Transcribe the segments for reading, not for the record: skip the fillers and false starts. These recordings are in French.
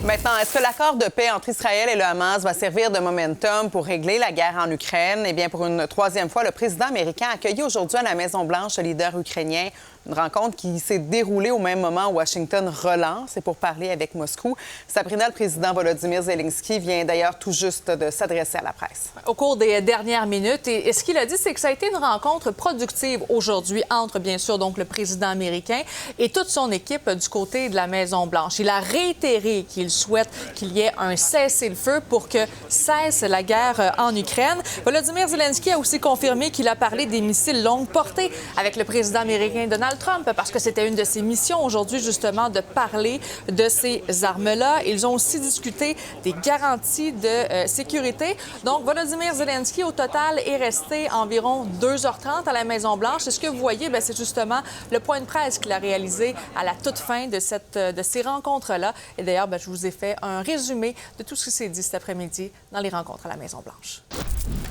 Maintenant, est-ce que l'accord de paix entre Israël et le Hamas va servir de momentum pour régler la guerre en Ukraine? Eh bien, pour une troisième fois, le président américain a accueilli aujourd'hui à la Maison-Blanche le leader ukrainien. Une rencontre qui s'est déroulée au même moment où Washington relance et pour parler avec Moscou. Sabrina, le président Volodymyr Zelensky vient d'ailleurs tout juste de s'adresser à la presse. Au cours des dernières minutes, et ce qu'il a dit, c'est que ça a été une rencontre productive aujourd'hui entre, bien sûr, donc le président américain et toute son équipe du côté de la Maison-Blanche. Il a réitéré qu'il souhaite qu'il y ait un cessez-le-feu pour que cesse la guerre en Ukraine. Volodymyr Zelensky a aussi confirmé qu'il a parlé des missiles longue portée avec le président américain Donald Trump, parce que c'était une de ses missions aujourd'hui, justement, de parler de ces armes-là. Ils ont aussi discuté des garanties de sécurité. Donc, Volodymyr Zelensky, au total, est resté environ 2h30 à la Maison-Blanche. Et ce que vous voyez, bien, c'est justement le point de presse qu'il a réalisé à la toute fin de ces rencontres-là. Et d'ailleurs, bien, je vous ai fait un résumé de tout ce qui s'est dit cet après-midi dans les rencontres à la Maison-Blanche.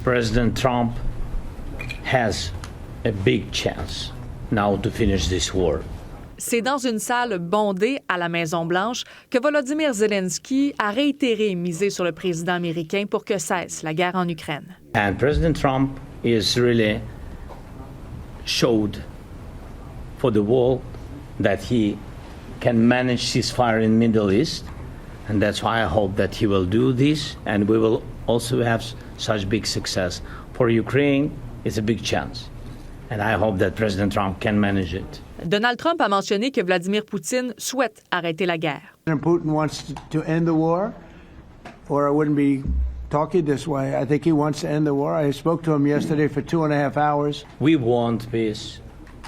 President Trump has a big chance now to finish this war. C'est dans une salle bondée à la Maison-Blanche que Volodymyr Zelensky a réitéré miser sur le président américain pour que cesse la guerre en Ukraine. And President Trump is really showed for the world that he can manage ceasefire in Middle East, and that's why I hope that he will do this, and we will also have such big success. For Ukraine, it's a big chance. And I hope that President Trump can manage it. Donald Trump a mentionné que Vladimir Poutine souhaite arrêter la guerre. President Putin wants to end the war, or I wouldn't be talking this way. I think he wants to end the war. I spoke to him yesterday for 2.5 hours. We want peace.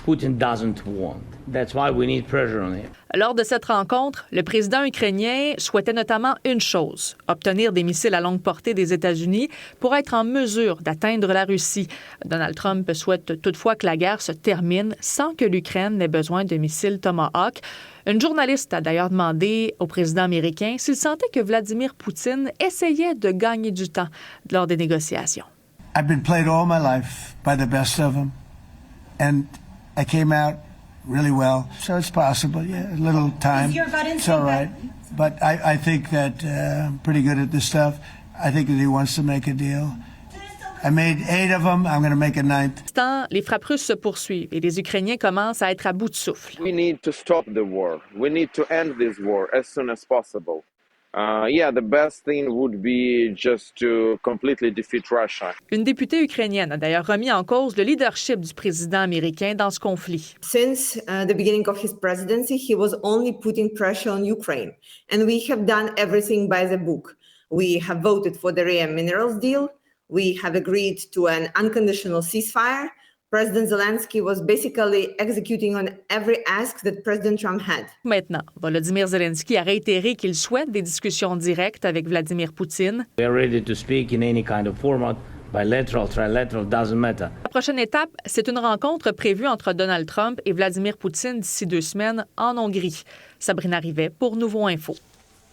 Putin doesn't want. That's why we need pressure on him. Lors de cette rencontre, le président ukrainien souhaitait notamment une chose, obtenir des missiles à longue portée des États-Unis pour être en mesure d'atteindre la Russie. Donald Trump souhaite toutefois que la guerre se termine sans que l'Ukraine n'ait besoin de missiles Tomahawk. Une journaliste a d'ailleurs demandé au président américain s'il sentait que Vladimir Poutine essayait de gagner du temps lors des négociations. I've been played all my life by the best of them, and I came out really well, so it's possible. Yeah, a little time. It's all right, but I think that I'm pretty good at this stuff. I think that he wants to make a deal. I made 8 of them. I'm going to make a 9th. Les frappes russes se poursuivent et les Ukrainiens commencent à être à bout de souffle. We need to stop the war. We need to end this war as soon as possible. The best thing would be just to completely defeat Russia. Une députée ukrainienne a d'ailleurs remis en cause le leadership du président américain dans ce conflit. Since the beginning of his presidency, he was only putting pressure on Ukraine, and we have done everything by the book. We have voted for the rare minerals deal. We have agreed to an unconditional ceasefire. President Zelensky was basically executing on every ask that President Trump had. Maintenant, Volodymyr Zelensky a réitéré qu'il souhaite des discussions directes avec Vladimir Poutine. We are ready to speak in any kind of format, bilateral, trilateral, doesn't matter. La prochaine étape, c'est une rencontre prévue entre Donald Trump et Vladimir Poutine d'ici 2 semaines en Hongrie. Sabrina Rivet pour Nouveau Info.